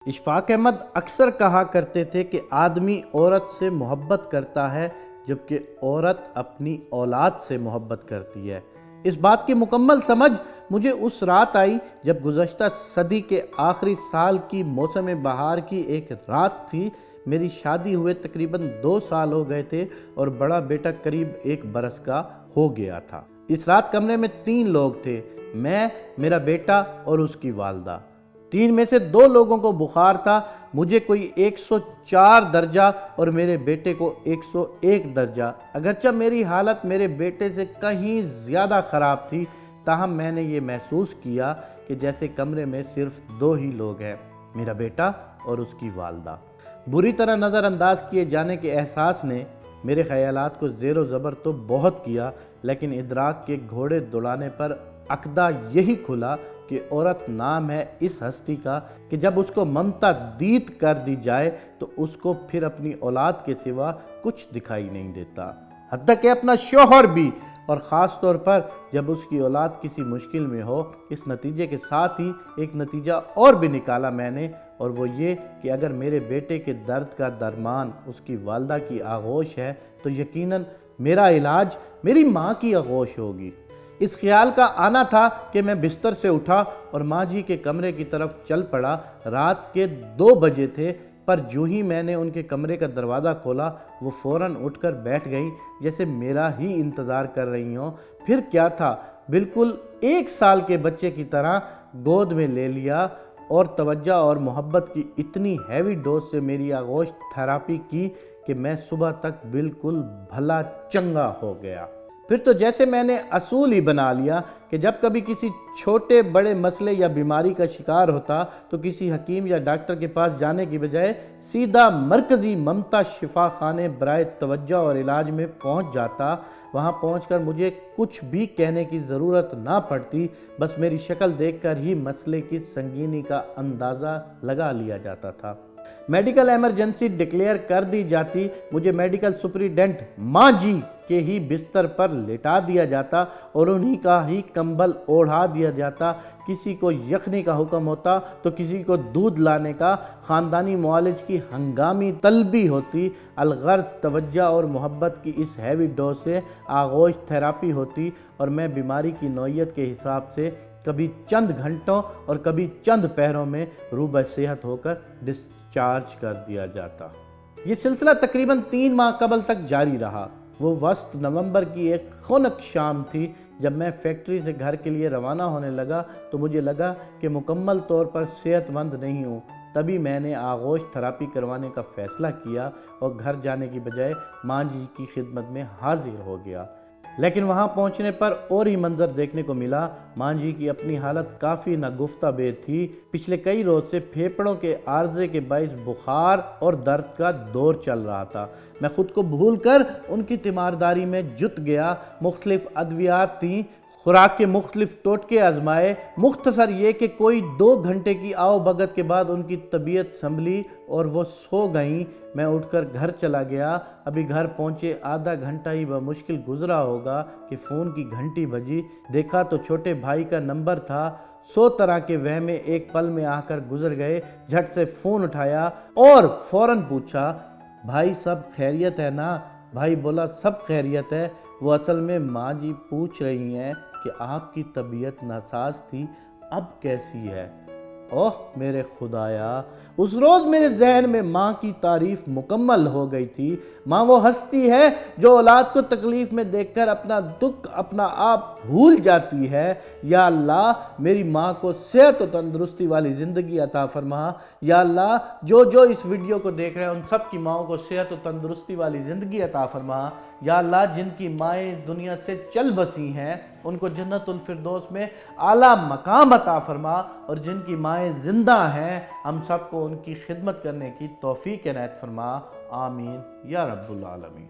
اشفاق احمد اکثر کہا کرتے تھے کہ آدمی عورت سے محبت کرتا ہے جبکہ عورت اپنی اولاد سے محبت کرتی ہے۔ اس بات کی مکمل سمجھ مجھے اس رات آئی جب گزشتہ صدی کے آخری سال کی موسم بہار کی ایک رات تھی۔ میری شادی ہوئے تقریباً 2 سال ہو گئے تھے اور بڑا بیٹا قریب 1 برس کا ہو گیا تھا۔ اس رات کمرے میں 3 لوگ تھے، میں، میرا بیٹا اور اس کی والدہ۔ 3 میں سے 2 لوگوں کو بخار تھا، مجھے کوئی 104 درجہ اور میرے بیٹے کو 101 درجہ۔ اگرچہ میری حالت میرے بیٹے سے کہیں زیادہ خراب تھی، تاہم میں نے یہ محسوس کیا کہ جیسے کمرے میں صرف 2 ہی لوگ ہیں، میرا بیٹا اور اس کی والدہ۔ بری طرح نظر انداز کیے جانے کے احساس نے میرے خیالات کو زیر و زبر تو بہت کیا، لیکن ادراک کے گھوڑے دوڑانے پر عقدہ یہی کھلا کہ عورت نام ہے اس ہستی کا کہ جب اس کو ممتا دیت کر دی جائے تو اس کو پھر اپنی اولاد کے سوا کچھ دکھائی نہیں دیتا، حتیٰ کہ اپنا شوہر بھی، اور خاص طور پر جب اس کی اولاد کسی مشکل میں ہو۔ اس نتیجے کے ساتھ ہی ایک نتیجہ اور بھی نکالا میں نے، اور وہ یہ کہ اگر میرے بیٹے کے درد کا درمان اس کی والدہ کی آغوش ہے تو یقیناً میرا علاج میری ماں کی آغوش ہوگی۔ اس خیال کا آنا تھا کہ میں بستر سے اٹھا اور ماں جی کے کمرے کی طرف چل پڑا۔ رات کے 2 بجے تھے، پر جو ہی میں نے ان کے کمرے کا دروازہ کھولا وہ فوراً اٹھ کر بیٹھ گئی جیسے میرا ہی انتظار کر رہی ہوں۔ پھر کیا تھا، بالکل 1 سال کے بچے کی طرح گود میں لے لیا اور توجہ اور محبت کی اتنی ہیوی ڈوز سے میری آغوش تھراپی کی کہ میں صبح تک بالکل بھلا چنگا ہو گیا۔ پھر تو جیسے میں نے اصول ہی بنا لیا کہ جب کبھی کسی چھوٹے بڑے مسئلے یا بیماری کا شکار ہوتا تو کسی حکیم یا ڈاکٹر کے پاس جانے کی بجائے سیدھا مرکزی ممتا شفا خانے برائے توجہ اور علاج میں پہنچ جاتا۔ وہاں پہنچ کر مجھے کچھ بھی کہنے کی ضرورت نہ پڑتی، بس میری شکل دیکھ کر ہی مسئلے کی سنگینی کا اندازہ لگا لیا جاتا تھا۔ میڈیکل ایمرجنسی ڈکلیئر کر دی جاتی، مجھے میڈیکل سپریڈنٹ ماں جی کے ہی بستر پر لٹا دیا جاتا اور انہی کا ہی کمبل اوڑھا دیا جاتا۔ کسی کو یخنی کا حکم ہوتا تو کسی کو دودھ لانے کا۔ خاندانی معالج کی ہنگامی طلبی ہوتی، الغرض توجہ اور محبت کی اس ہیوی ڈوز سے آغوش تھراپی ہوتی، اور میں بیماری کی نوعیت کے حساب سے کبھی چند گھنٹوں اور کبھی چند پہروں میں روبہ صحت ہو کر ڈسچارج کر دیا جاتا۔ یہ سلسلہ تقریباً 3 ماہ قبل تک جاری رہا۔ وہ وسط نومبر کی ایک خنک شام تھی جب میں فیکٹری سے گھر کے لیے روانہ ہونے لگا تو مجھے لگا کہ مکمل طور پر صحت مند نہیں ہوں۔ تبھی میں نے آغوش تھراپی کروانے کا فیصلہ کیا اور گھر جانے کی بجائے ماں جی کی خدمت میں حاضر ہو گیا۔ لیکن وہاں پہنچنے پر اور ہی منظر دیکھنے کو ملا۔ ماں جی کی اپنی حالت کافی ناگفتہ بے تھی۔ پچھلے کئی روز سے پھیپھڑوں کے عارضے کے باعث بخار اور درد کا دور چل رہا تھا۔ میں خود کو بھول کر ان کی تیمارداری میں جت گیا۔ مختلف ادویات تھیں، خوراک کے مختلف ٹوٹکے آزمائے۔ مختصر یہ کہ کوئی 2 گھنٹے کی آؤ بھگت کے بعد ان کی طبیعت سنبھلی اور وہ سو گئیں۔ میں اٹھ کر گھر چلا گیا۔ ابھی گھر پہنچے آدھا گھنٹہ ہی بمشکل گزرا ہوگا کہ فون کی گھنٹی بجی۔ دیکھا تو چھوٹے بھائی کا نمبر تھا۔ 100 طرح کے وہمیں ایک پل میں آ کر گزر گئے۔ جھٹ سے فون اٹھایا اور فوراً پوچھا، بھائی سب خیریت ہے نا؟ بھائی بولا سب خیریت ہے۔ وہ اصل میں ماں جی پوچھ رہی ہیں کہ آپ کی طبیعت ناساز تھی، اب کیسی ہے؟ اوہ میرے خدایا، اس روز میرے ذہن میں ماں کی تعریف مکمل ہو گئی تھی۔ ماں وہ ہستی ہے جو اولاد کو تکلیف میں دیکھ کر اپنا دکھ اپنا آپ بھول جاتی ہے۔ یا اللہ میری ماں کو صحت و تندرستی والی زندگی عطا فرما۔ یا اللہ جو اس ویڈیو کو دیکھ رہے ہیں ان سب کی ماؤں کو صحت و تندرستی والی زندگی عطا فرما۔ یا اللہ جن کی مائیں دنیا سے چل بسی ہیں ان کو جنت الفردوس میں اعلیٰ مقام عطا فرما، اور جن کی مائیں زندہ ہیں ہم سب کو ان کی خدمت کرنے کی توفیق عنایت فرما۔ آمین یا رب العالمین۔